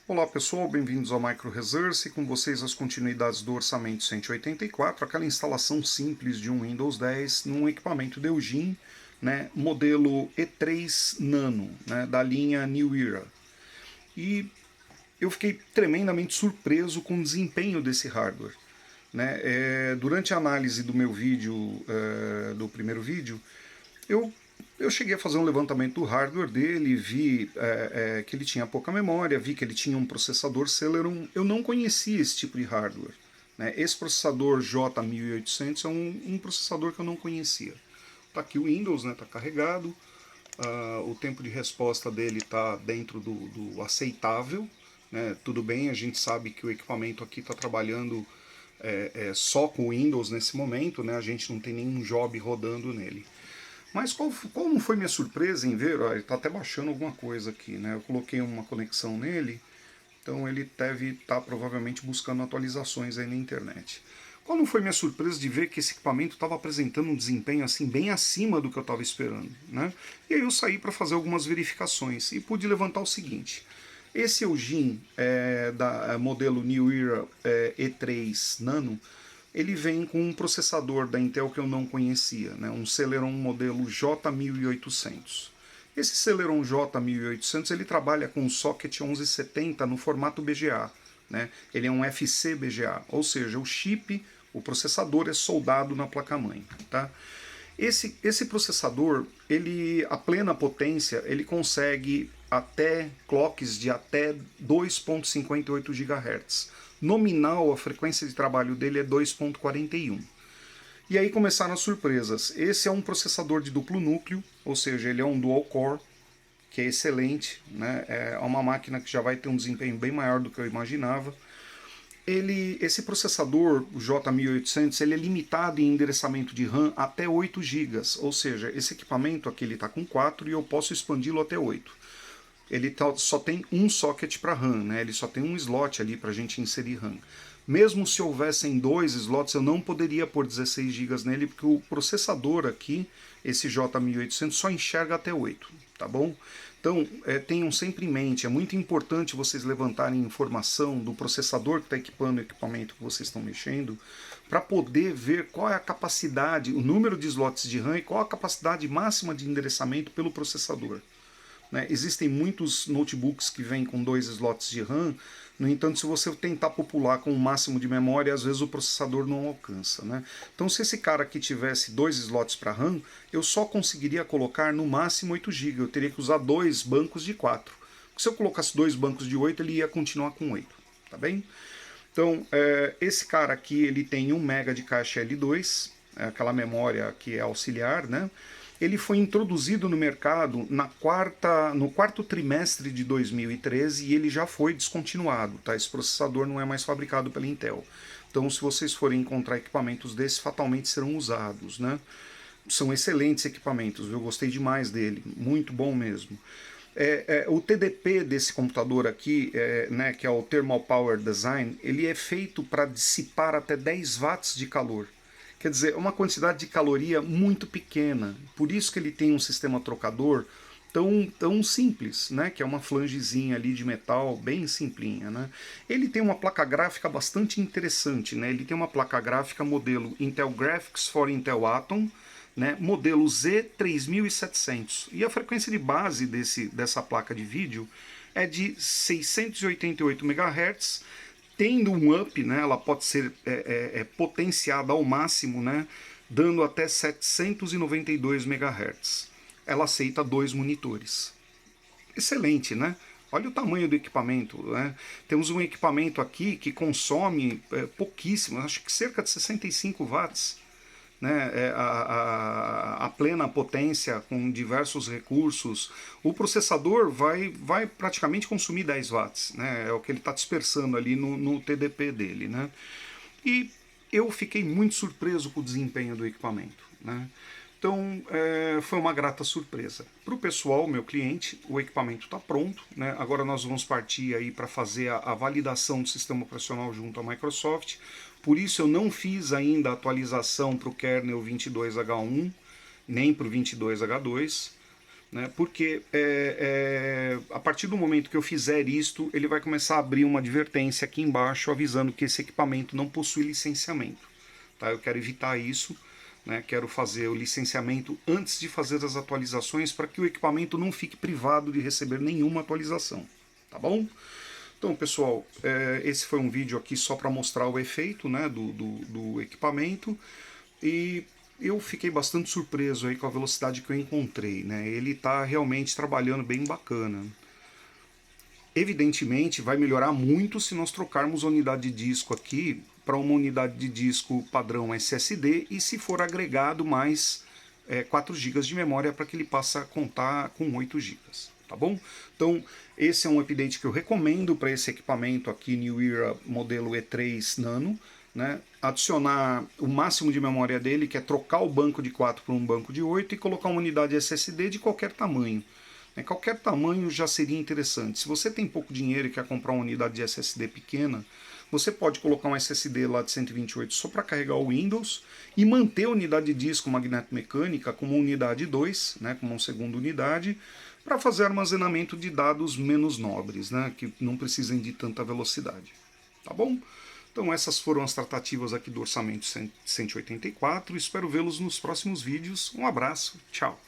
Olá pessoal, bem-vindos ao Micro Resource, com vocês as continuidades do orçamento 184, aquela instalação simples de um Windows 10 num equipamento Delgin, né, modelo E3 Nano, né, da linha New Era. E eu fiquei tremendamente surpreso com o desempenho desse hardware. Né? Durante a análise do meu vídeo, do primeiro vídeo, eu cheguei a fazer um levantamento do hardware dele, vi que ele tinha pouca memória, vi que ele tinha um processador Celeron. Eu não conhecia esse tipo de hardware. Né? Esse processador J1800 é um processador que eu não conhecia. Está aqui o Windows, né? Está carregado, o tempo de resposta dele está dentro do aceitável. Né? Tudo bem, a gente sabe que o equipamento aqui está trabalhando só com o Windows nesse momento, né? A gente não tem nenhum job rodando nele. Mas qual não foi minha surpresa em ver, ó, ele está até baixando alguma coisa aqui, né? Eu coloquei uma conexão nele, então ele deve estar provavelmente buscando atualizações aí na internet. Qual não foi minha surpresa de ver que esse equipamento estava apresentando um desempenho assim bem acima do que eu estava esperando, né? E aí eu saí para fazer algumas verificações e pude levantar o seguinte: esse Eugene da modelo New Era E3 Nano, ele vem com um processador da Intel que eu não conhecia, né, um Celeron modelo J1800. Esse Celeron J1800 ele trabalha com um socket 1170 no formato BGA. Né? Ele é um FC BGA, ou seja, o chip, o processador é soldado na placa-mãe. Tá? Esse processador, ele, a plena potência, ele consegue até clocks de até 2.58 GHz. Nominal, a frequência de trabalho dele é 2.41. E aí começaram as surpresas. Esse é um processador de duplo núcleo, ou seja, ele é um dual core, que é excelente, né? É uma máquina que já vai ter um desempenho bem maior do que eu imaginava. Esse processador, o J1800, ele é limitado em endereçamento de RAM até 8 GB, ou seja, esse equipamento aqui está com 4 e eu posso expandi-lo até 8. Ele só tem um socket para RAM, né? Ele só tem um slot ali para a gente inserir RAM. Mesmo se houvessem dois slots, eu não poderia pôr 16 GB nele, porque o processador aqui, esse J1800, só enxerga até 8, tá bom? Então, tenham sempre em mente, é muito importante vocês levantarem informação do processador que está equipando o equipamento que vocês estão mexendo, para poder ver qual é a capacidade, o número de slots de RAM e qual a capacidade máxima de endereçamento pelo processador. Né? Existem muitos notebooks que vêm com 2 slots de RAM, no entanto, se você tentar popular com o máximo de memória, às vezes o processador não alcança. Né? Então, se esse cara aqui tivesse 2 slots para RAM, eu só conseguiria colocar no máximo 8 GB. Eu teria que usar 2 bancos de 4. Porque se eu colocasse 2 bancos de 8, ele ia continuar com 8. Tá bem? Então, esse cara aqui ele tem 1 MB de caixa L2, aquela memória que é auxiliar, né? Ele foi introduzido no mercado no quarto trimestre de 2013 e ele já foi descontinuado. Tá? Esse processador não é mais fabricado pela Intel. Então, se vocês forem encontrar equipamentos desses, fatalmente serão usados. Né? São excelentes equipamentos, eu gostei demais dele, muito bom mesmo. O TDP desse computador aqui, né, que é o Thermal Power Design, ele é feito para dissipar até 10 watts de calor. Quer dizer, uma quantidade de caloria muito pequena. Por isso que ele tem um sistema trocador tão simples, né? Que é uma flangezinha ali de metal bem simplinha, né? Ele tem uma placa gráfica bastante interessante, né? Ele tem uma placa gráfica modelo Intel Graphics for Intel Atom, né? Modelo Z3700. E a frequência de base dessa placa de vídeo é de 688 MHz, tendo um up, né, ela pode ser potenciada ao máximo, né, dando até 792 MHz. Ela aceita 2 monitores. Excelente, né? Olha o tamanho do equipamento. Né? Temos um equipamento aqui que consome pouquíssimo, acho que cerca de 65 watts. Né, a plena potência com diversos recursos. O processador vai praticamente consumir 10 watts, né, é o que ele está dispersando ali no TDP dele. Né, e eu fiquei muito surpreso com o desempenho do equipamento. Né. Então, foi uma grata surpresa. Para o pessoal, meu cliente, o equipamento está pronto. Né? Agora nós vamos partir aí para fazer a validação do sistema operacional junto à Microsoft. Por isso eu não fiz ainda a atualização para o kernel 22H1, nem para o 22H2. né? Porque a partir do momento que eu fizer isto, ele vai começar a abrir uma advertência aqui embaixo avisando que esse equipamento não possui licenciamento. Tá? Eu quero evitar isso, né? Quero fazer o licenciamento antes de fazer as atualizações para que o equipamento não fique privado de receber nenhuma atualização. Tá bom? Então, pessoal, esse foi um vídeo aqui só para mostrar o efeito, né, do equipamento, e eu fiquei bastante surpreso aí com a velocidade que eu encontrei, né? Ele está realmente trabalhando bem bacana. Evidentemente, vai melhorar muito se nós trocarmos a unidade de disco aqui para uma unidade de disco padrão SSD e se for agregado mais 4 GB de memória para que ele passe a contar com 8 GB. Tá bom? Então, esse é um update que eu recomendo para esse equipamento aqui, New Era modelo E3 Nano. Né? Adicionar o máximo de memória dele, que é trocar o banco de 4 por um banco de 8 e colocar uma unidade SSD de qualquer tamanho. Qualquer tamanho já seria interessante. Se você tem pouco dinheiro e quer comprar uma unidade de SSD pequena, você pode colocar um SSD lá de 128 só para carregar o Windows e manter a unidade de disco magneto-mecânica como unidade 2, né, como uma segunda unidade, para fazer armazenamento de dados menos nobres, né, que não precisem de tanta velocidade. Tá bom? Então essas foram as tratativas aqui do orçamento 184. Espero vê-los nos próximos vídeos. Um abraço, tchau!